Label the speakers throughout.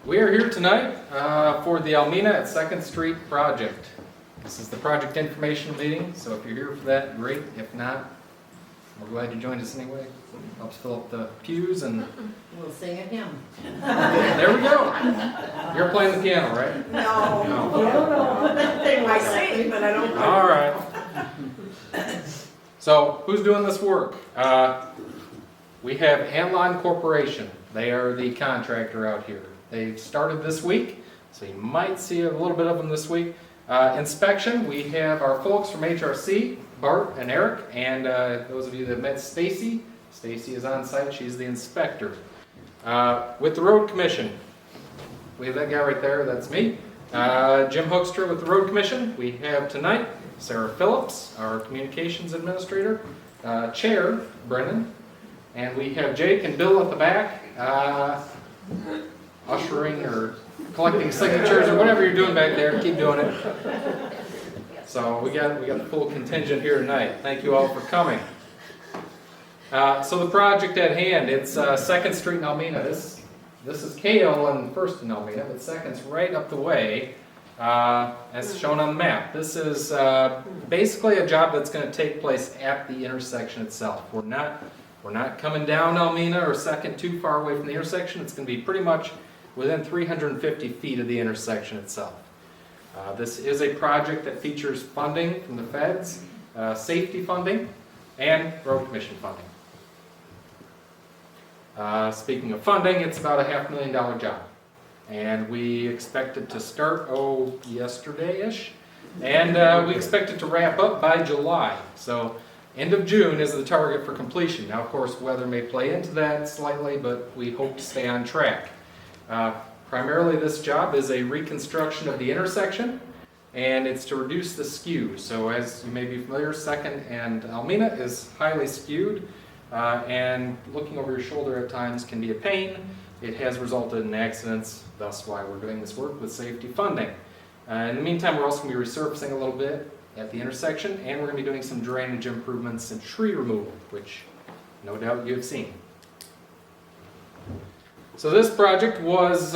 Speaker 1: We are here tonight for the Almena at 2nd Street project. This is the project information meeting, so if you're here for that, great. If not, we're glad you joined us anyway. Helps fill up the pews and
Speaker 2: We'll sing a hymn.
Speaker 1: there we go. You're playing the piano, right?
Speaker 2: No. They might sing, but I don't.
Speaker 1: All right. So who's doing this work? We have Anlon Corporation. They are the contractor out here. They started this week, so you might see a little bit of them this week. Inspection, we have our folks from HRC, Bart and Eric, and those of you that met Stacy. Stacy is on site, she's the inspector. With the Road Commission, we have that guy right there, that's me. Jim Hoekstra with the Road Commission. We have tonight Sarah Phillips, our communications administrator, Chair Brennan, and we have Jake and Bill at the back, ushering or collecting signatures or whatever you're doing back there. Keep doing it. So we got the full contingent here tonight. Thank you all for coming. So the project at hand, it's 2nd Street in Almena. This is KL and 1st in Almena, but 2nd's right up the way, as shown on the map. This is basically a job that's going to take place at the intersection itself. We're not coming down Almena or 2nd too far away from the intersection. It's going to be pretty much within 350 feet of the intersection itself. This is a project that features funding from the feds, safety funding, and road commission funding. Speaking of funding, it's about a $500,000 job. And we expect it to start, yesterday-ish. And we expect it to wrap up by July. So end of June is the target for completion. Now, of course, weather may play into that slightly, but we hope to stay on track. Primarily, this job is a reconstruction of the intersection, and it's to reduce the skew. So as you may be familiar, 2nd and Almena is highly skewed, and looking over your shoulder at times can be a pain. It has resulted in accidents, thus why we're doing this work with safety funding. In the meantime, we're also going to be resurfacing a little bit at the intersection, and we're going to be doing some drainage improvements and tree removal, which no doubt you've seen. So this project was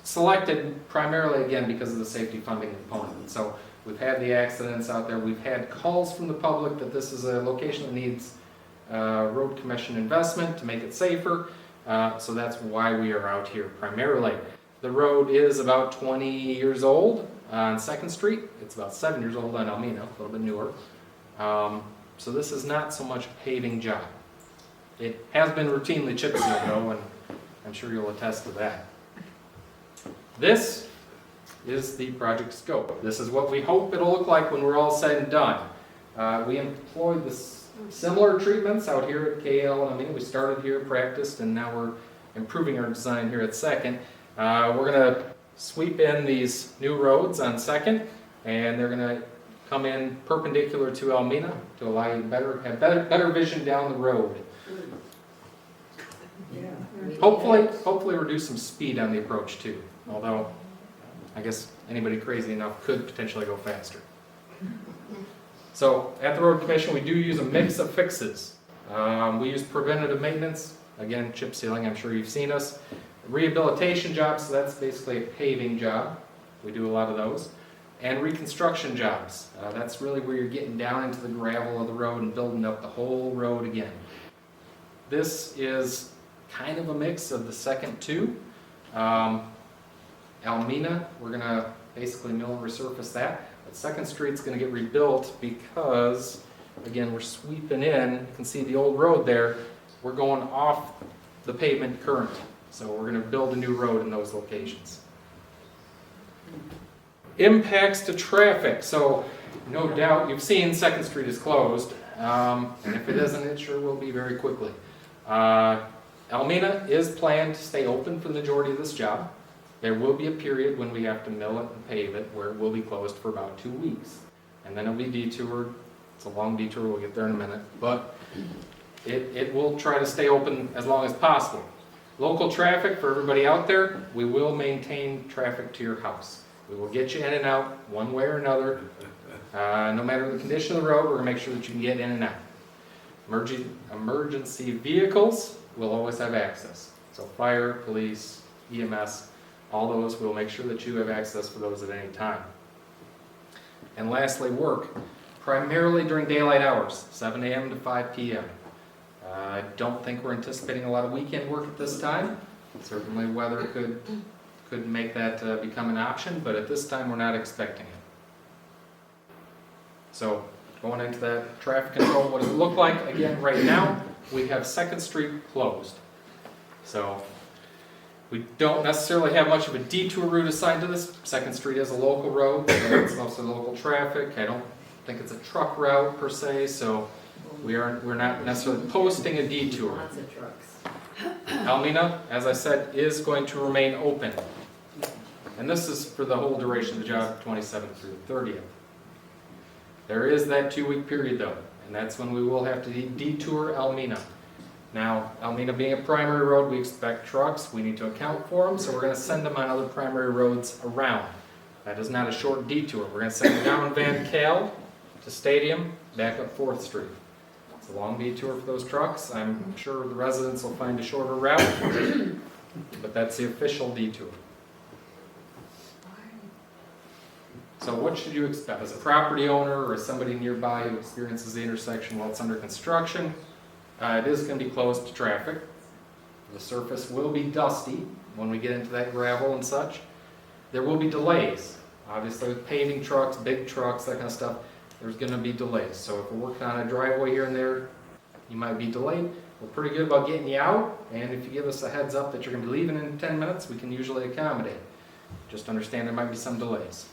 Speaker 1: selected primarily, again, because of the safety funding component. So we've had the accidents out there. We've had calls from the public that this is a location that needs road commission investment to make it safer. So that's why we are out here primarily. The road is about 20 years old on 2nd Street. It's about 7 years old on Almena, a little bit newer. So this is not so much a paving job. It has been routinely chip sealed though, and I'm sure you'll attest to that. This is the project scope. This is what we hope it'll look like when we're all said and done. We employed similar treatments out here at KL and Almena. We started here, practiced, and now we're improving our design here at 2nd. We're going to sweep in these new roads on 2nd, and they're going to come in perpendicular to Almena to allow you to have better vision down the road. Hopefully reduce some speed on the approach too, although I guess anybody crazy enough could potentially go faster. So at the Road Commission, we do use a mix of fixes. We use preventative maintenance, again, chip sealing, I'm sure you've seen us. Rehabilitation jobs, so that's basically a paving job. We do a lot of those. And reconstruction jobs. That's really where you're getting down into the gravel of the road and building up the whole road again. This is kind of a mix of the 2nd too. Almena, we're going to basically mill and resurface that. But 2nd Street's going to get rebuilt because, again, we're sweeping in. You can see the old road there. We're going off the pavement current. So we're going to build a new road in those locations. Impacts to traffic. So no doubt you've seen 2nd Street is closed. And if it isn't, it sure will be very quickly. Almena is planned to stay open for the majority of this job. There will be a period when we have to mill it and pave it where it will be closed for about 2 weeks. And then it'll be detoured. It's a long detour, we'll get there in a minute. But it will try to stay open as long as possible. Local traffic for everybody out there, we will maintain traffic to your house. We will get you in and out one way or another. No matter the condition of the road, we're going to make sure that you can get in and out. Emergency vehicles will always have access. So fire, police, EMS, all those, we'll make sure that you have access for those at any time. And lastly, work, primarily during daylight hours, 7 a.m. to 5 p.m. I don't think we're anticipating a lot of weekend work at this time. Certainly weather could make that become an option, but at this time we're not expecting it. So going into that traffic control, what does it look like? Again, right now we have 2nd Street closed. So we don't necessarily have much of a detour route assigned to this. 2nd Street is a local road, so it's mostly local traffic. I don't think it's a truck route per se, so we're not necessarily posting a detour.
Speaker 2: Lots of trucks.
Speaker 1: Almena, as I said, is going to remain open. And this is for the whole duration of the job, 27th through the 30th. There is that 2-week period though, and that's when we will have to detour Almena. Now, Almena being a primary road, we expect trucks, we need to account for them, so we're going to send them on other primary roads around. That is not a short detour. We're going to send them down Van Cal to Stadium, back up 4th Street. It's a long detour for those trucks. I'm sure the residents will find a shorter route, but that's the official detour. So what should you expect? As a property owner or somebody nearby who experiences the intersection while it's under construction, it is going to be closed to traffic. The surface will be dusty when we get into that gravel and such. There will be delays. Obviously with paving trucks, big trucks, that kind of stuff, there's going to be delays. So if we're working on a driveway here and there, you might be delayed. We're pretty good about getting you out, and if you give us a heads up that you're going to be leaving in 10 minutes, we can usually accommodate. Just understand there might be some delays.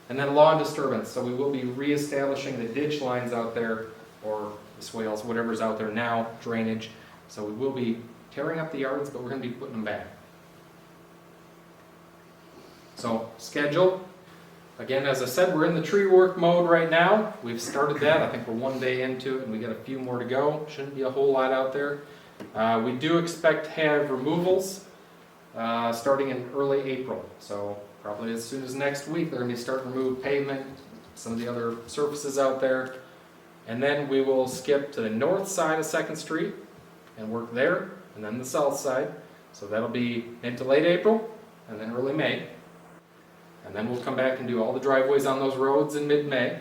Speaker 1: And then lawn disturbance, so we will be reestablishing the ditch lines out there, or the swales, whatever's out there now, drainage. So we will be tearing up the yards, but we're going to be putting them back. So, schedule. Again, as I said, we're in the tree work mode right now. We've started that. I think we're 1 day into it, and we got a few more to go. Shouldn't be a whole lot out there. We do expect to have removals starting in early April. So probably as soon as next week, they're going to start to remove pavement, some of the other surfaces out there. And then we will skip to the north side of 2nd Street and work there, and then the south side. So that'll be into late April and then early May. And then we'll come back and do all the driveways on those roads in mid-May.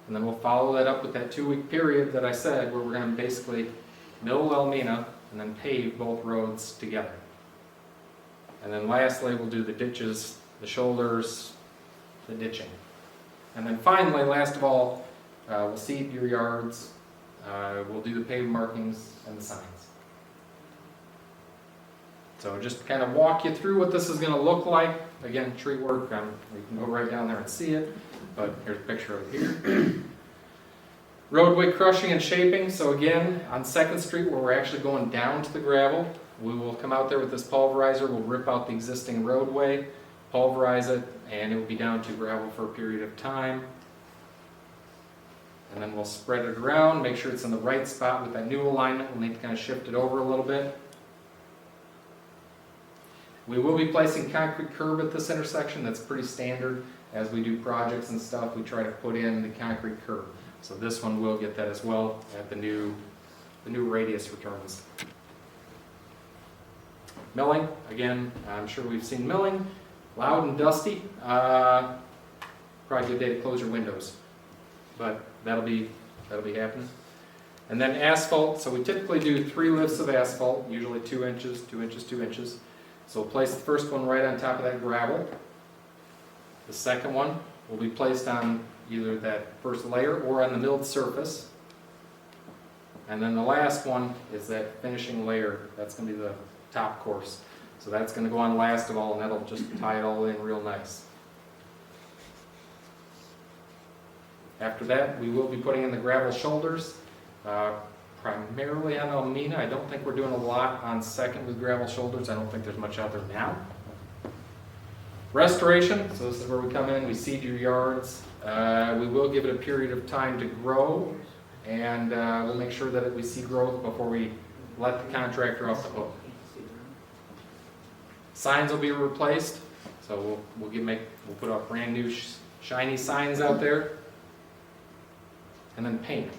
Speaker 1: And then we'll follow that up with that 2-week period that I said, where we're going to basically mill Almena and then pave both roads together. And then lastly, we'll do the ditches, the shoulders, the ditching. And then finally, last of all, we'll seed your yards, we'll do the paved markings and the signs. So just to kind of walk you through what this is going to look like. Again, tree work, you can go right down there and see it, but here's a picture of it here. Roadway crushing and shaping. So again, on 2nd Street, where we're actually going down to the gravel, we will come out there with this pulverizer, we'll rip out the existing roadway, pulverize it, and it will be down to gravel for a period of time. And then we'll spread it around, make sure it's in the right spot with that new alignment. We'll need to kind of shift it over a little bit. We will be placing concrete curb at this intersection. That's pretty standard. As we do projects and stuff, we try to put in the concrete curb. So this one will get that as well at the new radius returns. Milling, again, I'm sure we've seen milling. Loud and dusty. Probably a good day to close your windows. But that'll be happening. And then asphalt. So we typically do 3 lifts of asphalt, usually 2 inches, 2 inches, 2 inches. So we'll place the first one right on top of that gravel. The second one will be placed on either that first layer or on the milled surface. And then the last one is that finishing layer. That's going to be the top course. So that's going to go on last of all, and that'll just tie it all in real nice. After that, we will be putting in the gravel shoulders, primarily on Almena. I don't think we're doing a lot on 2nd with gravel shoulders. I don't think there's much out there now. Restoration, so this is where we come in, we seed your yards. We will give it a period of time to grow, and we'll make sure that we see growth before we let the contractor off the hook. Signs will be replaced, so we'll put up brand new shiny signs out there. And then paint.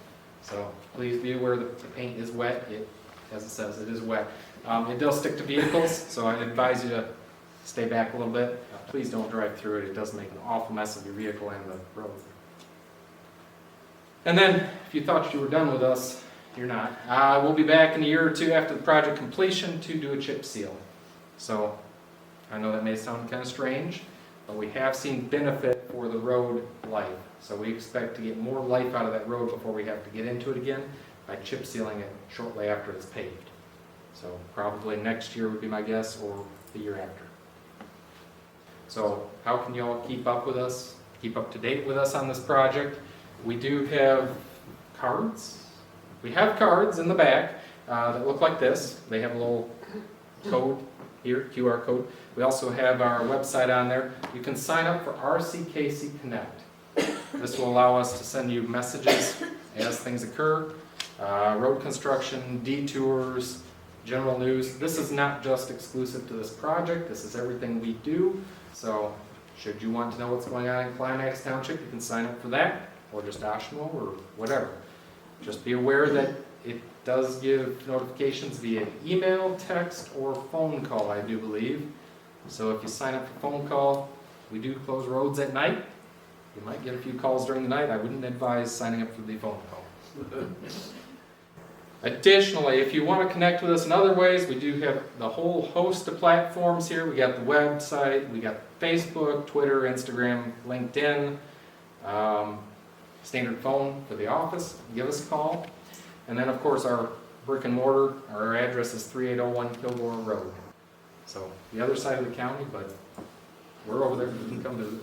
Speaker 1: So please be aware that the paint is wet. It as it says, it is wet. It does stick to vehicles, so I advise you to stay back a little bit. Please don't drive through it. It does make an awful mess of your vehicle and the road. And then, if you thought you were done with us, you're not. We'll be back in a year or two after the project completion to do a chip seal. So, I know that may sound kind of strange, but we have seen benefit for the road life. So we expect to get more life out of that road before we have to get into it again by chip sealing it shortly after it's paved. So probably next year would be my guess, or the year after. So how can you all keep up with us, keep up to date with us on this project? We do have cards. We have cards in the back that look like this. They have a little code here, QR code. We also have our website on there. You can sign up for RCKC Connect. This will allow us to send you messages as things occur, road construction, detours, general news. This is not just exclusive to this project. This is everything we do. So should you want to know what's going on in Climax Township, you can sign up for that, or just Oshmo, or whatever. Just be aware that it does give notifications via email, text, or phone call, I do believe. So if you sign up for phone call, we do close roads at night. You might get a few calls during the night. I wouldn't advise signing up for the phone call. Additionally, if you want to connect with us in other ways, we do have the whole host of platforms here. We got the website, we got Facebook, Twitter, Instagram, LinkedIn, standard phone for the office. Give us a call. And then, of course, our brick and mortar, our address is 3801 Kilgore Road. So, the other side of the county, but we're over there. You can come visit.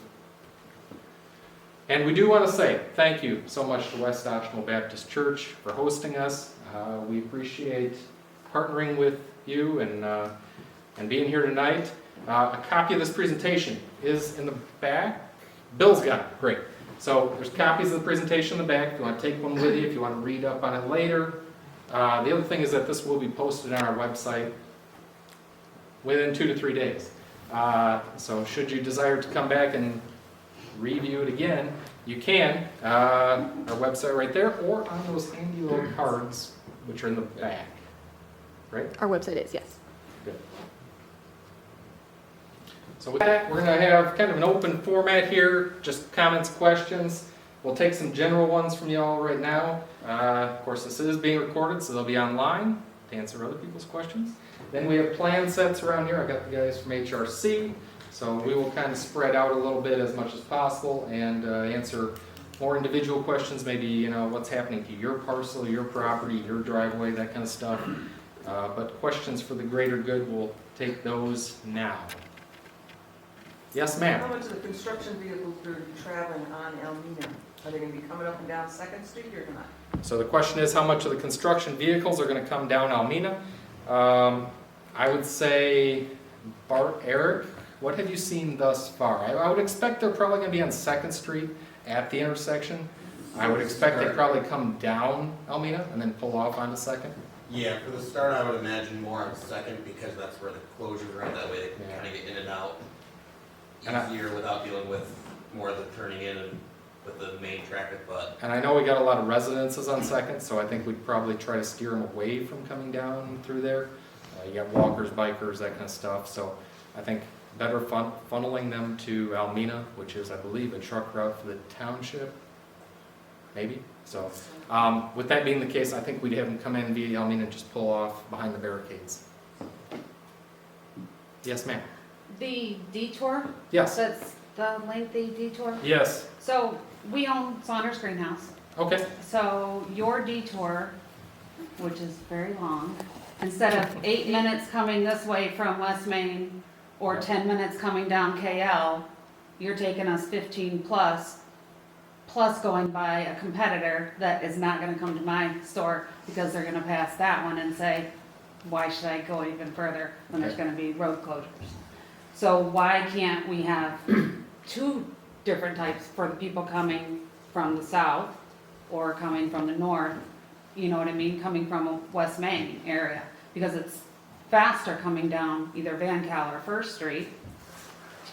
Speaker 1: And we do want to say thank you so much to West Oshmo Baptist Church for hosting us. We appreciate partnering with you and being here tonight. A copy of this presentation is in the back. Bill's got it. Great. So there's copies of the presentation in the back if you want to take one with you, if you want to read up on it later. The other thing is that this will be posted on our website within 2 to 3 days. So should you desire to come back and review it again, you can. Our website right there, or on those handy little cards which are in the back. Right?
Speaker 3: Our website is, yes.
Speaker 1: Good. So with that, we're going to have kind of an open format here, just comments, questions. We'll take some general ones from you all right now. Of course, this is being recorded, so they'll be online to answer other people's questions. Then we have plan sets around here. I got the guys from HRC. So we will kind of spread out a little bit as much as possible and answer more individual questions, maybe, what's happening to your parcel, your property, your driveway, that kind of stuff. But questions for the greater good, we'll take those now. Yes, ma'am?
Speaker 2: How much of the construction vehicles are traveling on Almena? Are they going to be coming up and down 2nd Street or not?
Speaker 1: So the question is, how much of the construction vehicles are going to come down Almena? I would say, Eric, what have you seen thus far? I would expect they're probably going to be on 2nd Street at the intersection. I would expect they probably come down Almena and then pull off onto 2nd.
Speaker 4: Yeah, for the start, I would imagine more on 2nd because that's where the closures are. That way they can kind of get in and out easier without dealing with more of the turning in and with the main traffic. But
Speaker 1: And I know we got a lot of residences on 2nd, so I think we'd probably try to steer them away from coming down through there. You got walkers, bikers, that kind of stuff. So I think better funneling them to Almena, which is, I believe, a truck route for the township, maybe. So with that being the case, I think we'd have them come in via Almena and just pull off behind the barricades. Yes, ma'am.
Speaker 5: The detour?
Speaker 1: Yes.
Speaker 5: That's the lengthy detour?
Speaker 1: Yes.
Speaker 5: So we own Saunders Greenhouse.
Speaker 1: Okay.
Speaker 5: So your detour, which is very long, instead of 8 minutes coming this way from West Main or 10 minutes coming down KL, you're taking us 15 plus going by a competitor that is not gonna come to my store because they're gonna pass that one and say, why should I go even further when there's gonna be road closures? So why can't we have 2 different types for the people coming from the south or coming from the north, you know what I mean, coming from a West Main area? Because it's faster coming down either Van Cal or First Street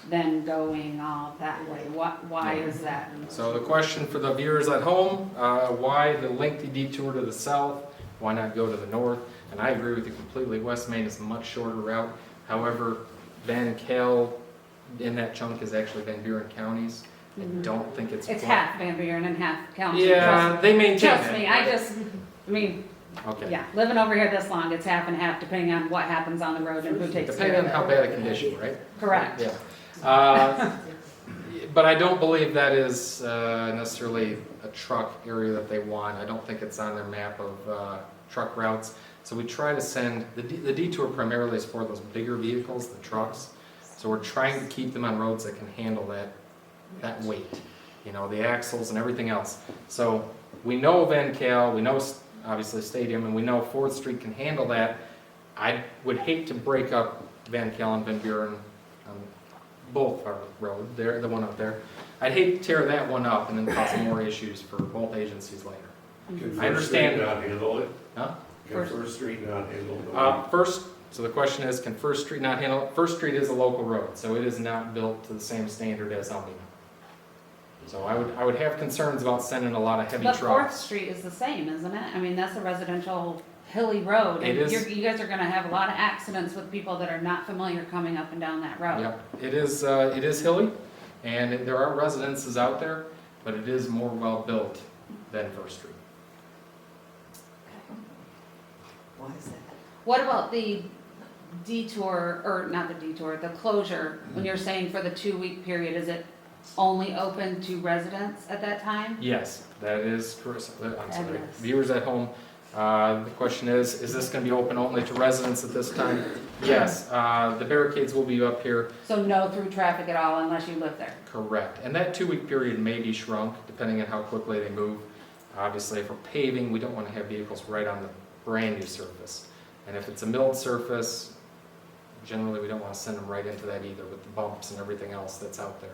Speaker 5: than going all that way. Why is that?
Speaker 1: So the question for the viewers at home, why the lengthy detour to the south? Why not go to the north? And I agree with you completely, West Main is a much shorter route. However, Van Cal in that chunk is actually Van Buren counties. I don't think it's.
Speaker 5: It's half Van Buren and half county.
Speaker 1: Yeah, they maintain
Speaker 5: Trust
Speaker 1: that.
Speaker 5: me, I mean,
Speaker 1: Okay.
Speaker 5: yeah, living over here this long, it's half and half depending on what happens on the road and who takes care
Speaker 1: Depending on
Speaker 5: of it.
Speaker 1: how bad a condition, right?
Speaker 5: Correct.
Speaker 1: Yeah. But I don't believe that is necessarily a truck area that they want. I don't think it's on their map of truck routes. So we try to send, the detour primarily is for those bigger vehicles, the trucks. So we're trying to keep them on roads that can handle that weight, you know, the axles and everything else. So we know Van Cal, we know obviously Stadium, and we know 4th Street can handle that. I would hate to break up Van Cal and Van Buren on both our road, there, the one up there. I'd hate to tear that one up and then cause more issues for both agencies later.
Speaker 3: Can
Speaker 1: I understand.
Speaker 3: First Street not handle it?
Speaker 1: Huh?
Speaker 3: Can First Street not handle it?
Speaker 1: First, so the question is, can First Street not handle it? First Street is a local road, so it is not built to the same standard as Almena. So I would have concerns about sending a lot of heavy
Speaker 5: But 4th
Speaker 1: trucks.
Speaker 5: Street is the same, isn't it? I mean, that's a residential hilly road.
Speaker 1: It
Speaker 5: And
Speaker 1: is.
Speaker 5: you guys are gonna have a lot of accidents with people that are not familiar coming up and down that road.
Speaker 1: Yep, it is hilly, and there are residences out there, but it is more well-built than First Street.
Speaker 2: Why is that?
Speaker 5: What about the detour, or not the detour, the closure, when you're saying for the 2-week period, is it only open to residents at that time?
Speaker 1: Yes, that is correct. I'm sorry,
Speaker 5: Fabulous.
Speaker 1: viewers at home, the question is this gonna be open only to residents at this time? Yes, the barricades will be up here,
Speaker 5: So no through traffic at all unless you live there?
Speaker 1: correct. And that 2-week period may be shrunk, depending on how quickly they move. Obviously, if we're paving, we don't wanna have vehicles right on the brand-new surface. And if it's a milled surface, generally, we don't wanna send them right into that either with the bumps and everything else that's out there.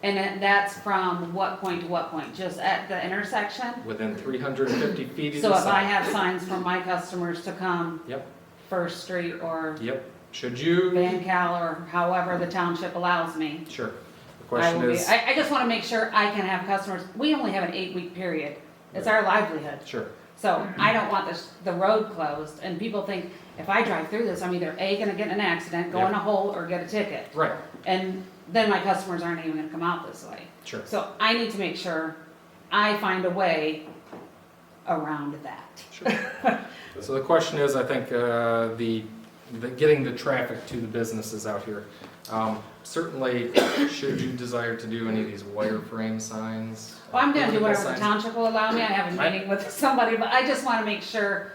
Speaker 5: And that's from what point to what point? Just at the intersection?
Speaker 1: Within 350 feet either
Speaker 5: So if I
Speaker 1: side.
Speaker 5: have signs for my customers to come
Speaker 1: Yep,
Speaker 5: First Street or
Speaker 1: yep. Should you,
Speaker 5: Van Cal or however the township allows me,
Speaker 1: sure. The
Speaker 5: I
Speaker 1: question
Speaker 5: will be,
Speaker 1: is,
Speaker 5: I just wanna make sure I can have customers, we only have an 8-week period. It's our livelihood.
Speaker 1: sure,
Speaker 5: So I don't want the road closed and people think if I drive through this, I'm either A, gonna get in an accident, go in a hole or get a ticket.
Speaker 1: right,
Speaker 5: And then my customers aren't even gonna come out this way.
Speaker 1: sure.
Speaker 5: So I need to make sure I find a way around that.
Speaker 1: Sure. So the question is, I think, the getting the traffic to the businesses out here. Certainly, should you desire to do any of these wireframe signs?
Speaker 5: Well, I'm gonna do
Speaker 1: vertical
Speaker 5: whatever the
Speaker 1: signs,
Speaker 5: township will allow me. I have a meeting with somebody, but I just wanna make sure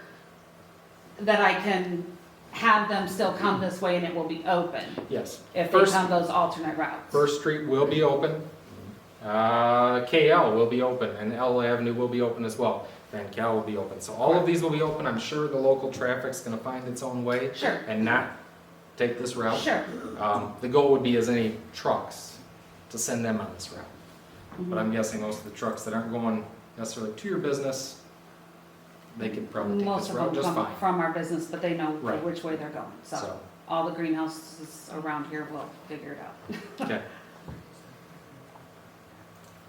Speaker 5: that I can have them still come this way and it will be open
Speaker 1: Yes.
Speaker 5: if they
Speaker 1: First-
Speaker 5: come those alternate routes.
Speaker 1: First Street will be open. KL will be open, and L Avenue will be open as well. Van Cal will be open. So all of these will be open. I'm sure the local traffic's gonna find its own way
Speaker 5: Sure,
Speaker 1: and not take this route.
Speaker 5: sure.
Speaker 1: The goal would be as any trucks to send them on this route.
Speaker 5: Mhm.
Speaker 1: But I'm guessing most of the trucks that aren't going necessarily to your business, they could probably take
Speaker 5: Most
Speaker 1: this
Speaker 5: of
Speaker 1: route
Speaker 5: them
Speaker 1: just
Speaker 5: come
Speaker 1: fine.
Speaker 5: from our business, but they know
Speaker 1: Right.
Speaker 5: which way they're going. So
Speaker 1: So,
Speaker 5: all the greenhouses around here will figure it out.
Speaker 1: okay.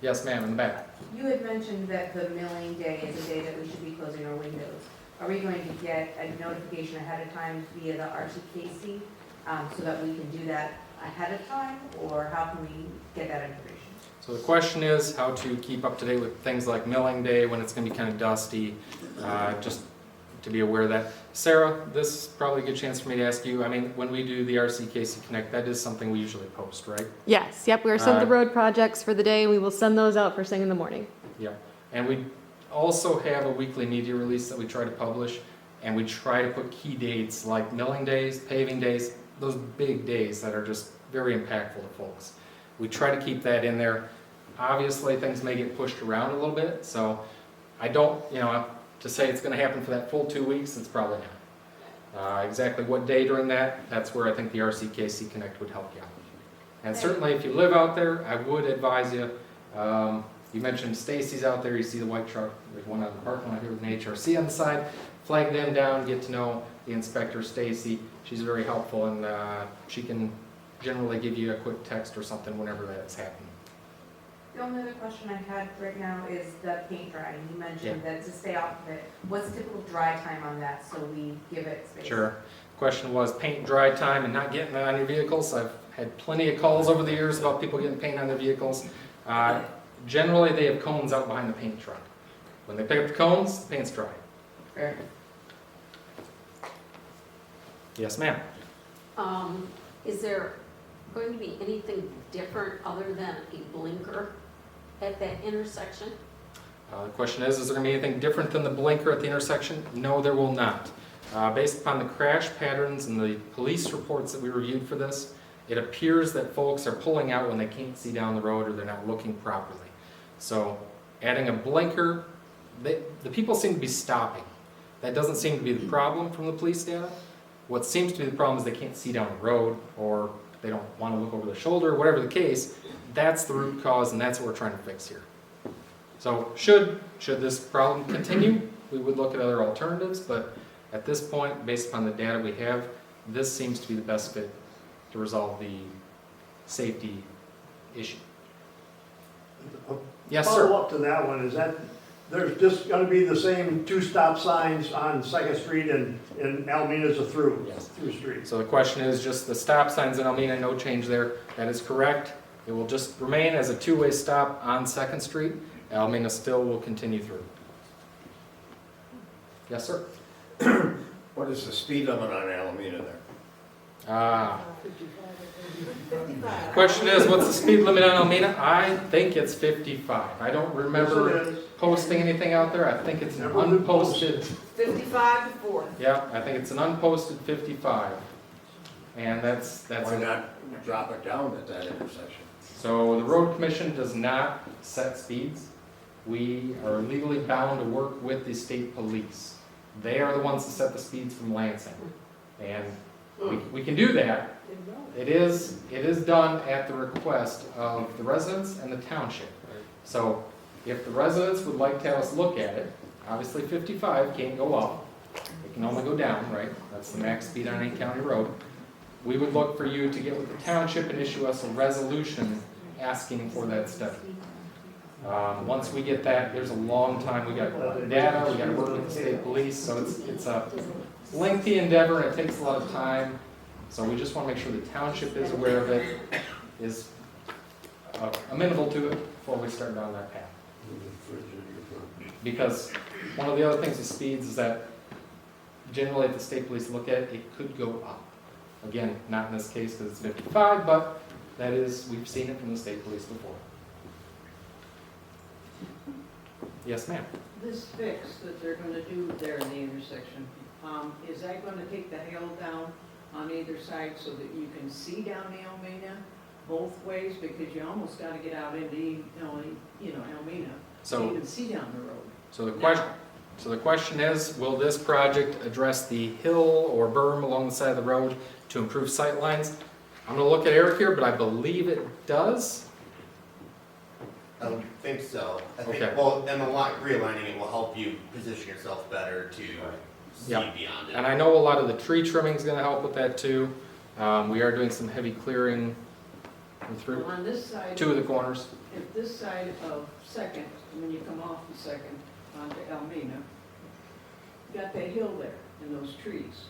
Speaker 1: Yes, ma'am, in the back.
Speaker 6: You had mentioned that the milling day is a day that we should be closing our windows. Are we going to get a notification ahead of time via the RCKC so that we can do that ahead of time, or how can we get that information?
Speaker 1: So the question is how to keep up to date with things like milling day when it's gonna be kind of dusty, just to be aware of that. Sarah, this is probably a good chance for me to ask you, I mean, when we do the RCKC Connect, that is something we usually post, right?
Speaker 7: Yes, yep, we're sent the
Speaker 1: Uh,
Speaker 7: road projects for the day, we will send those out first thing in the morning.
Speaker 1: Yeah, and we also have a weekly media release that we try to publish, and we try to put key dates like milling days, paving days, those big days that are just very impactful to folks. We try to keep that in there. Obviously, things may get pushed around a little bit, so I don't, to say it's gonna happen for that full 2 weeks, it's probably not. Exactly what day during that, that's where I think the RCKC Connect would help you out. And certainly, if you live out there, I would advise you, you mentioned Stacy's out there, you see the white truck, there's one out in the parking lot here with an HRC on the side, flag them down, get to know the inspector, Stacy. She's very helpful, and she can generally give you a quick text or something whenever that's happening.
Speaker 6: The only other question I had right now is the paint drying. You mentioned that to stay off of it, what's the typical dry time on that, so we give it space?
Speaker 1: Sure. Question was paint dry time and not getting it on your vehicles. I've had plenty of calls over the years about people getting paint on their vehicles. Generally, they have cones out behind the paint truck. When they pick up the cones, the paint's dry.
Speaker 6: Fair.
Speaker 1: Yes, ma'am.
Speaker 8: Is there going to be anything different other than a blinker at that intersection?
Speaker 1: The question is there going to be anything different than the blinker at the intersection? No, there will not. Based upon the crash patterns and the police reports that we reviewed for this, it appears that folks are pulling out when they can't see down the road or they're not looking properly. So adding a blinker, the people seem to be stopping. That doesn't seem to be the problem from the police data. What seems to be the problem is they can't see down the road or they don't want to look over their shoulder, whatever the case. That's the root cause and that's what we're trying to fix here. So should this problem continue, we would look at other alternatives, but at this point, based upon the data we have, this seems to be the best fit to resolve the safety issue. Yes, sir.
Speaker 9: Follow up to that one, is that, there's just gonna be the same two stop signs on Second Street and Almena's a through
Speaker 1: Yes.
Speaker 9: street?
Speaker 1: So the question is just the stop signs in Almena, no change there. That is correct. It will just remain as a two-way stop on Second Street. Almena still will continue through. Yes, sir.
Speaker 3: What is the speed limit on Almena there?
Speaker 1: Question is, what's the speed limit on Almena? I think it's 55. I don't remember
Speaker 9: Yes, it is.
Speaker 1: posting anything out there. I think it's an
Speaker 9: Never been
Speaker 1: unposted,
Speaker 2: 55 to 40.
Speaker 1: yeah, I think it's an unposted 55. And that's
Speaker 3: Why not drop it down at that intersection?
Speaker 1: So the road commission does not set speeds. We are legally bound to work with the state police. They are the ones that set the speeds from Lansing. And we can do that. It is done at the request of the residents and the township. So if the residents would like to have us look at it, obviously 55 can't go up. It can only go down, right? That's the max speed on any county road. We would look for you to get with the township and issue us a resolution asking for that study. Once we get that, there's a long time, we got data, we got to work with the state police, so it's a lengthy endeavor and it takes a lot of time. So we just want to make sure the township is aware of it, is amenable to it before we start down that path. Because one of the other things with speeds is that generally if the state police look at it, it could go up. Again, not in this case because it's 55, but that is, we've seen it from the state police before. Yes, ma'am.
Speaker 10: This fix that they're gonna do there in the intersection, is that gonna take the hill down on either side so that you can see down the Almena both ways? Because you almost gotta get out into, Almena
Speaker 1: So,
Speaker 10: to even see down the road.
Speaker 1: so the question is, will this project address the hill or berm along the side of the road to improve sight lines? I'm gonna look at Eric here, but I believe it does.
Speaker 4: I don't think so. I think,
Speaker 1: Okay.
Speaker 4: well, and realigning it will help you position yourself better to see
Speaker 1: Yeah.
Speaker 4: beyond it.
Speaker 1: And I know a lot of the tree trimming is gonna help with that too. We are doing some heavy clearing through
Speaker 10: On this side,
Speaker 1: two of the corners.
Speaker 10: if this side of Second, when you come off the Second onto Almena, you got that hill there and those trees.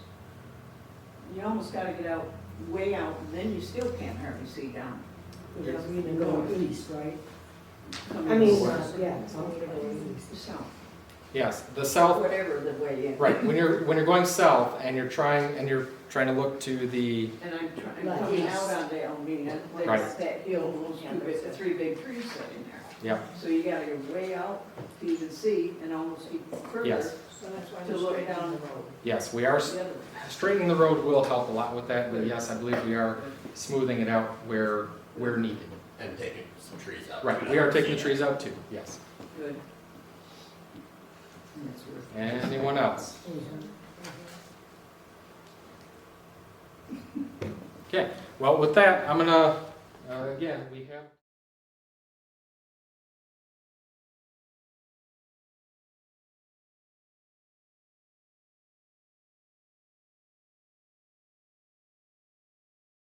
Speaker 10: You almost gotta get out, way out, and then you still can't hardly see down.
Speaker 11: Going east, right?
Speaker 10: Coming
Speaker 11: I mean,
Speaker 10: west.
Speaker 11: yeah, going east.
Speaker 10: South,
Speaker 1: Yes, the south,
Speaker 10: whatever the way in.
Speaker 1: right, when you're going south and you're trying to look to the,
Speaker 10: And I'm coming out onto Almena,
Speaker 1: Right.
Speaker 10: there's that hill, those three big trees sitting there.
Speaker 1: yeah,
Speaker 10: So you gotta go way out to even see and almost even further
Speaker 1: Yes.
Speaker 2: So that's why
Speaker 10: to
Speaker 2: they're
Speaker 10: look
Speaker 2: straightening
Speaker 10: down
Speaker 2: the road.
Speaker 1: yes, we are,
Speaker 10: the other way.
Speaker 1: straightening the road will help a lot with that, but yes, I believe we are smoothing it out where needed.
Speaker 4: And taking some trees out.
Speaker 1: Right, we are taking the trees out too, yes.
Speaker 10: Good. And it's worth it.
Speaker 1: Anyone else? Okay, well, with that, I'm gonna, again, we have.